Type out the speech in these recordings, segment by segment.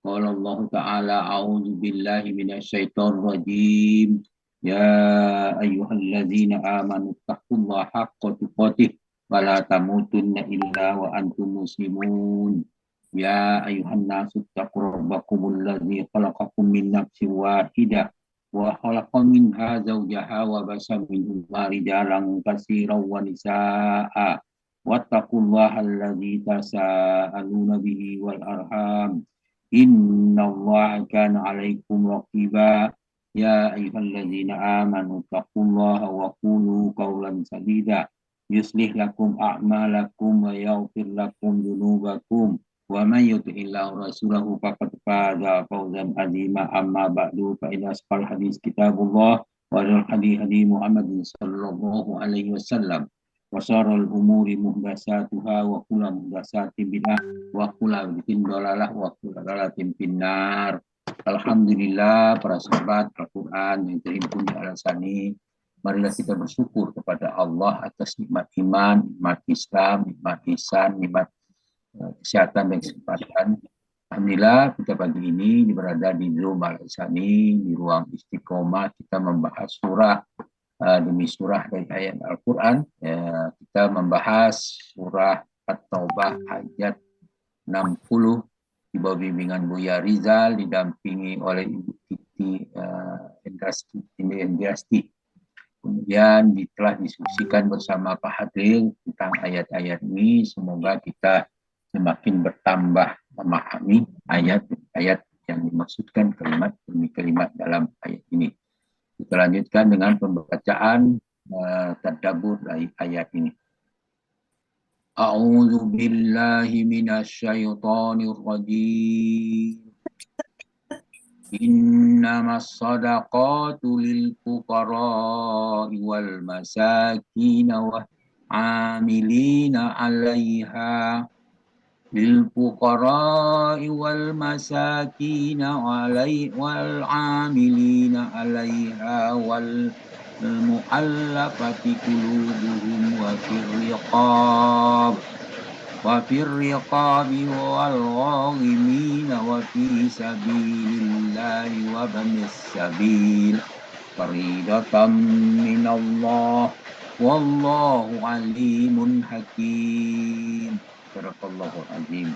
Qala Allah Ta'ala a'udzu billahi minasyaitonir rajim. Ya ayyuhalladzina amanu taqullaha haqqa tuqatih wa la tamutunna illa wa antum muslimun. Ya ayyuhan nasu taqu rabbakumul ladzi khalaqakum min nafsin wahidah wa khalaqa minha zawjaha wa basa minhuma rijalan katsiran wa nisaa'a. Wattaqullaha alladzi tasaaluna bihi wal arham. Inna Allah kana alaikum raqiba. Ya ayyuhalladzina amanu taqullaha wa qulu qawlan sadida yuslih lakum a'malakum wa yaghfir lakum dzunubakum wa may yuti'illahu rasulahu faqad faza fawzan azima. Amma ba'du fa inna asqal hadis kitabullah wa al hadi Muhammadin sallallahu alaihi wasallam wa syarrul umuri muhdatsatuha wa kullu muhdatsatin bid'ah wa kullu bid'atin dhalalah wa kullu dhalalatin finnar. Alhamdulillah para sahabat Al-Quran yang terhimpun di Al-Sani, marilah kita bersyukur kepada Allah atas nikmat iman, nikmat Islam, nikmat ihsan, nikmat kesehatan dan kesempatan. Alhamdulillah kita pagi ini berada di Zoom Al-Sani, di ruang istiqomah, kita membahas surah demi surah dari ayat Al-Quran. Kita membahas surah At-Taubah ayat 60 di bawah bimbingan Buya Rizal, didampingi oleh Ibu Titi Indiasti. Kemudian telah diskusikan bersama Pak Hadril tentang ayat-ayat ini. Semoga kita semakin bertambah memahami ayat-ayat yang dimaksudkan kalimat demi kalimat dalam ayat ini. Kita lanjutkan dengan pembacaan tadabbur dari ayat ini. A'udzu billahi minasyaitonir rajim. Innamas shadaqatu lil fuqara'i wal masakin wa 'amilina 'alaiha للفقراء والمساكين wal 'amilina 'alaiha wal المؤلفة قلوبهم وفي الرقاب والغارمين وفي سبيل الله وابن السبيل فريضة من الله والله عليم حكيم. Barakallahu azim.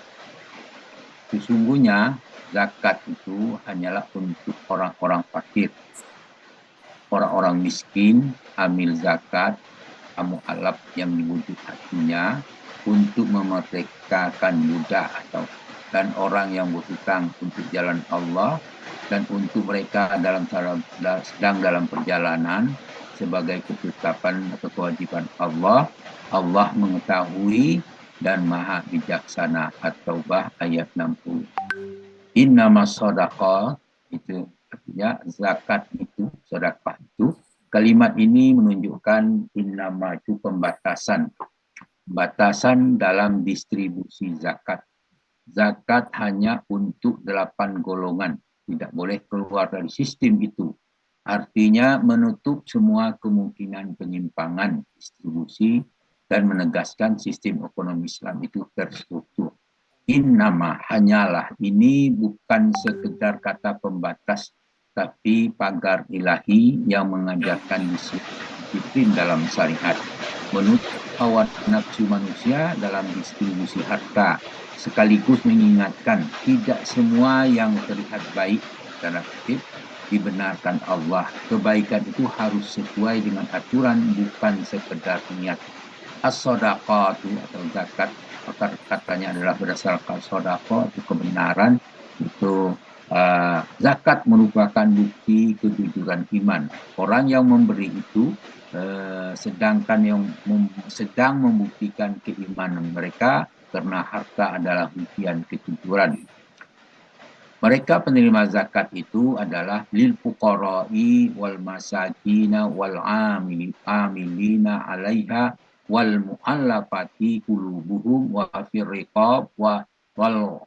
Sesungguhnya zakat itu hanyalah untuk orang-orang fakir, orang-orang miskin, amil zakat, mu'alaf yang dibujuk hatinya, untuk memerdekakan budak dan orang yang berhutang untuk jalan Allah, dan untuk mereka sedang dalam perjalanan sebagai ketetapan atau kewajiban Allah. Allah mengetahui dan maha bijaksana. At-Taubah ayat 60. Innamas shadaqah, itu artinya zakat itu, sedekah itu. Kalimat ini menunjukkan innama itu pembatasan dalam distribusi zakat. Zakat hanya untuk 8 golongan, tidak boleh keluar dari sistem itu. Artinya menutup semua kemungkinan penyimpangan distribusi dan menegaskan sistem ekonomi Islam itu terstruktur. Innama, hanyalah, ini bukan sekedar kata pembatas, tapi pagar ilahi yang mengajarkan disiplin dalam syariat, menutup hawa nafsu manusia dalam distribusi harta, sekaligus mengingatkan tidak semua yang terlihat baik dalam kutip dibenarkan Allah. Kebaikan itu harus sesuai dengan aturan, bukan sekedar niat. As-shadaqatu atau zakat, katanya adalah berdasarkan shadaqah, itu kebenaran, itu zakat merupakan bukti kejujuran iman. Orang yang memberi itu sedangkan yang sedang membuktikan keimanan mereka, karena harta adalah buktian kejujuran. Mereka penerima zakat itu adalah lil fuqara'i wal masakina wal amilina 'alaiha wal mu'allafati qulubuhum wa fir riqab wal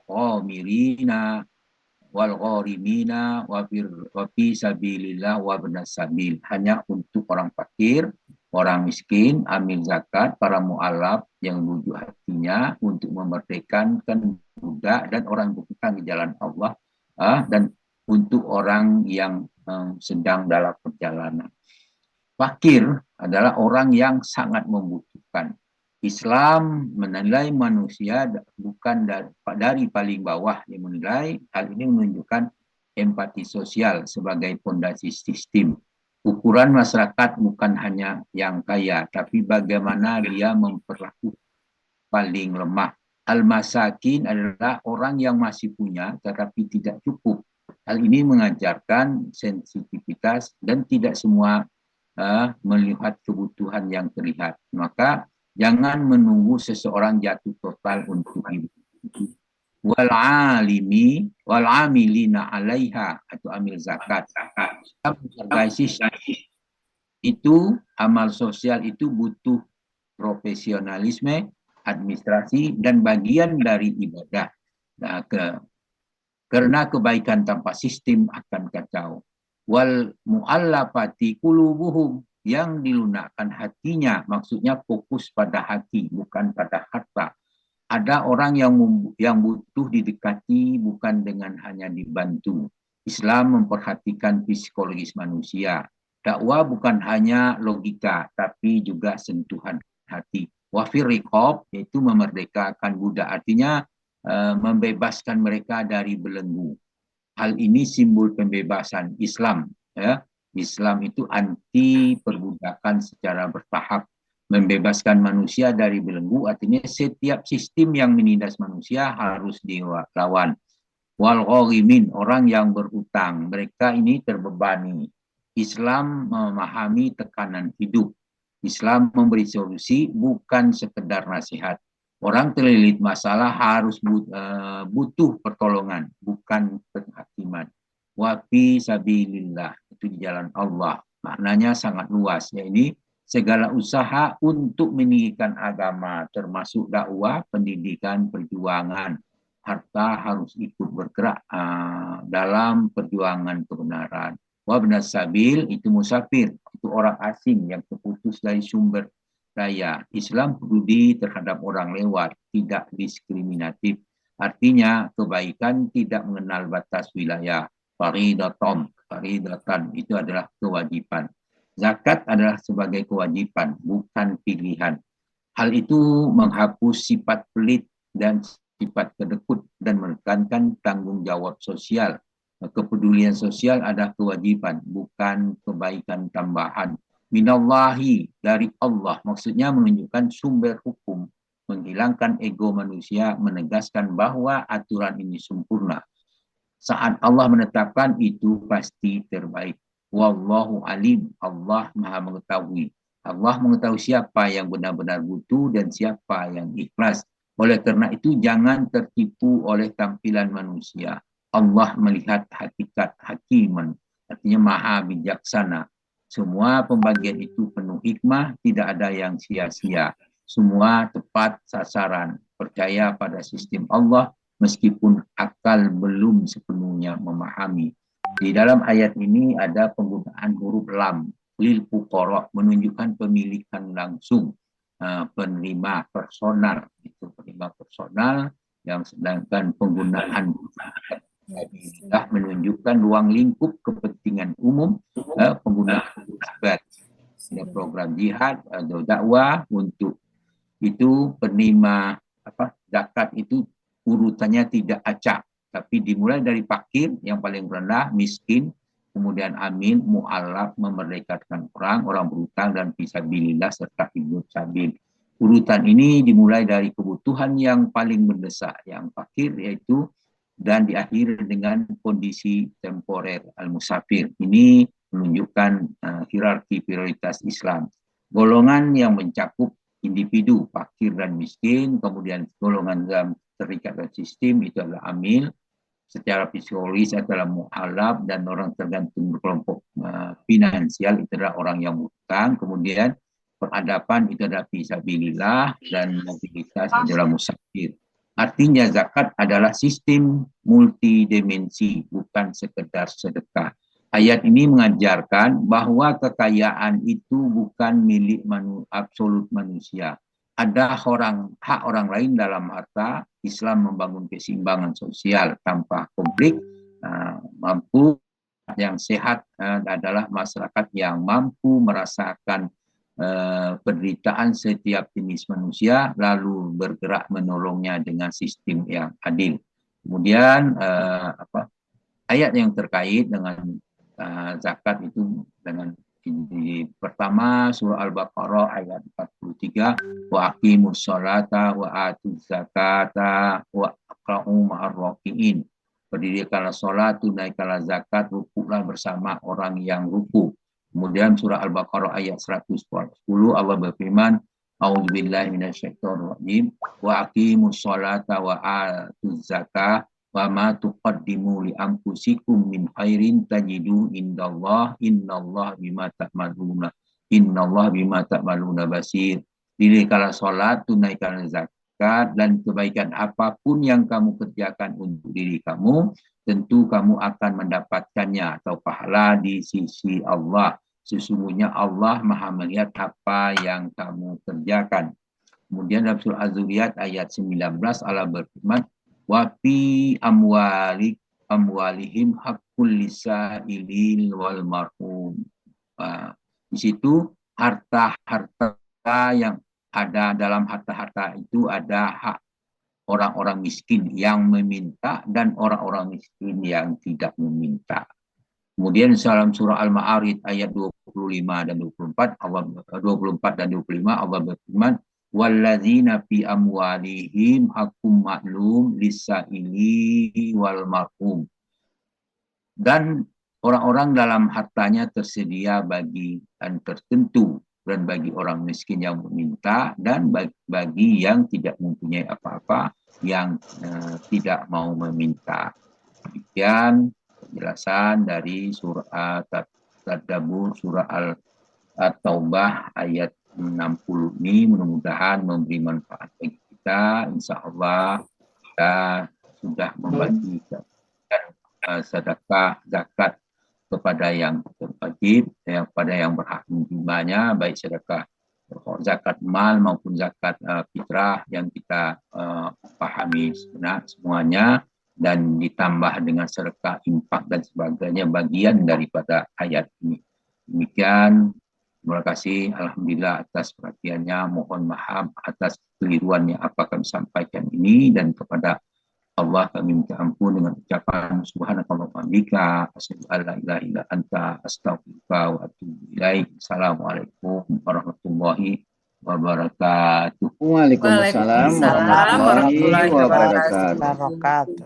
ghamirina wal gharimina wa fi sabilillah wa ibnas sabil. Hanya untuk orang fakir, orang miskin, amil zakat, para mu'allaf yang bujuk hatinya, untuk memerdekakan budak dan orang berhutang di jalan Allah, dan untuk orang yang sedang dalam perjalanan. Fakir adalah orang yang sangat membutuhkan. Islam menilai manusia bukan dari paling bawah, yang menilai hal ini menunjukkan empati sosial sebagai fondasi sistem. Ukuran masyarakat bukan hanya yang kaya, tapi bagaimana dia memperlakukan paling lemah. Al-masakin adalah orang yang masih punya tetapi tidak cukup. Hal ini mengajarkan sensitivitas dan tidak semua melihat kebutuhan yang terlihat. Maka jangan menunggu seseorang jatuh total untuk hidup. Wal alimi wal amilina alaiha atau amil zakat. Menghargai itu amal sosial itu butuh profesionalisme, administrasi dan bagian dari ibadah. Nah, karena kebaikan tanpa sistem akan kacau. Wal mu'allafati qulubuhum, yang dilunakkan hatinya, maksudnya fokus pada hati bukan pada harta. Ada orang yang butuh didekati bukan dengan hanya dibantu. Islam memperhatikan psikologis manusia. Dakwah bukan hanya logika tapi juga sentuhan hati. Wafir riqab, yaitu memerdekakan budak, artinya membebaskan mereka dari belenggu. Hal ini simbol pembebasan Islam. Ya. Islam itu anti perbudakan secara bertahap. Membebaskan manusia dari belenggu artinya setiap sistem yang menindas manusia harus dilawan. Wal gharimin, orang yang berutang, mereka ini terbebani. Islam memahami tekanan hidup. Islam memberi solusi bukan sekedar nasihat. Orang terlilit masalah harus butuh pertolongan, bukan penghakiman. Wa fi sabilillah, itu di jalan Allah. Maknanya sangat luas. Ya, ini segala usaha untuk meninggikan agama, termasuk dakwah, pendidikan, perjuangan. Harta harus ikut bergerak dalam perjuangan kebenaran. Wabna sabil, itu musafir, itu orang asing yang terputus dari sumber daya. Islam peduli terhadap orang lewat, tidak diskriminatif. Artinya kebaikan tidak mengenal batas wilayah. Faridatan itu adalah kewajiban. Zakat adalah sebagai kewajiban, bukan pilihan. Hal itu menghapus sifat pelit dan sifat kedekut dan menekankan tanggung jawab sosial. Kepedulian sosial adalah kewajiban, bukan kebaikan tambahan. Minallahi, dari Allah, maksudnya menunjukkan sumber hukum, menghilangkan ego manusia, menegaskan bahwa aturan ini sempurna. Saat Allah menetapkan itu pasti terbaik. Wallahu alim, Allah maha mengetahui. Allah mengetahui siapa yang benar-benar butuh dan siapa yang ikhlas. Oleh karena itu jangan tertipu oleh tampilan manusia. Allah melihat hakikat hakiman, artinya maha bijaksana. Semua pembagian itu penuh hikmah, tidak ada yang sia-sia. Semua tepat sasaran. Percaya pada sistem Allah meskipun akal belum sepenuhnya memahami. Di dalam ayat ini ada penggunaan huruf lam, lil fuqara, menunjukkan pemilikan langsung, penerima personal, itu penerima personal, yang sedangkan penggunaan adalah menunjukkan ruang lingkup kepentingan umum, penggunaan isbat, ada program jihad atau dakwah. Untuk itu penerima zakat itu urutannya tidak acak, tapi dimulai dari fakir yang paling rendah, miskin, kemudian amin, mu'alaf, memerdekakan orang berutang, dan fisabilillah serta ibnu sabil. Urutan ini dimulai dari kebutuhan yang paling mendesak, yang fakir, yaitu, dan diakhiri dengan kondisi temporer al-musafir. Ini menunjukkan hierarki prioritas Islam. Golongan yang mencakup individu, fakir dan miskin, kemudian golongan dalam terikat dan sistem itu adalah amil, secara psikologis adalah mu'alaf, dan orang tergantung kelompok finansial itu adalah orang yang utang, kemudian peradaban itu adalah fisabilillah, dan mobilitas adalah musafir. Artinya zakat adalah sistem multidimensi, bukan sekedar sedekah. Ayat ini mengajarkan bahwa kekayaan itu bukan milik absolut manusia. Ada hak orang lain dalam harta. Islam membangun keseimbangan sosial tanpa konflik, mampu yang sehat adalah masyarakat yang mampu merasakan penderitaan setiap jenis manusia lalu bergerak menolongnya dengan sistem yang adil. Kemudian ayat yang terkait dengan zakat itu dengan ini pertama surah Al-Baqarah ayat 43, wa aqimus sholata wa atuz zakata wa aqra'u ma'ar raki'in. Berdirikanlah sholat, tunaikanlah zakat, rukuklah bersama orang yang ruku. Kemudian surah Al-Baqarah ayat 110 Allah berfirman, a'udzubillahi minasyaitonir rajim, wa aqimus sholata wa atuz zakata wa ma tuqaddimu li anfusikum min khairin tajidu indallah innallaha bima ta'maluna basir. Dirikanlah salat, tunaikanlah zakat, dan kebaikan apapun yang kamu kerjakan untuk diri kamu, tentu kamu akan mendapatkannya atau pahala di sisi Allah. Sesungguhnya Allah Maha melihat apa yang kamu kerjakan. Kemudian dalam surah Az-Zuriyat ayat 19 Allah berfirman, wa fi amwalihim haqqul lisailil wal marhum. Di situ harta-harta yang ada dalam harta-harta itu ada hak orang-orang miskin yang meminta dan orang-orang miskin yang tidak meminta. Kemudian dalam surah Al-Ma'arij ayat 25 dan 24 Allah berfirman, walladzina fi amwalihim haqqum ma'lum lis-sa'ili wal marhum. Dan orang-orang dalam hartanya tersedia bagi dan tertentu dan bagi orang miskin yang meminta dan bagi yang tidak mempunyai apa-apa yang tidak mau meminta. Demikian penjelasan dari surah Tadabbur surah At-Taubah ayat 60 ini mudah-mudahan memberi manfaat bagi kita. Insya Allah kita sudah membagikan sedekah zakat kepada yang wajib, kepada yang berhak menerimanya, baik sedekah zakat mal maupun zakat fitrah yang kita pahami semuanya, dan ditambah dengan sedekah infak dan sebagainya bagian daripada ayat ini. Demikian. Terima kasih, alhamdulillah atas perhatiannya. Mohon maaf atas keliruan yang apa kami sampaikan ini, dan kepada Allah kami minta ampun dengan ucapan subhanakallah wa bihamdika asyhadu an la ilaha illa anta astaghfiruka wa atubu ilaik. Assalamualaikum warahmatullahi wabarakatuh. Waalaikumsalam warahmatullahi wabarakatuh. wabarakatuh.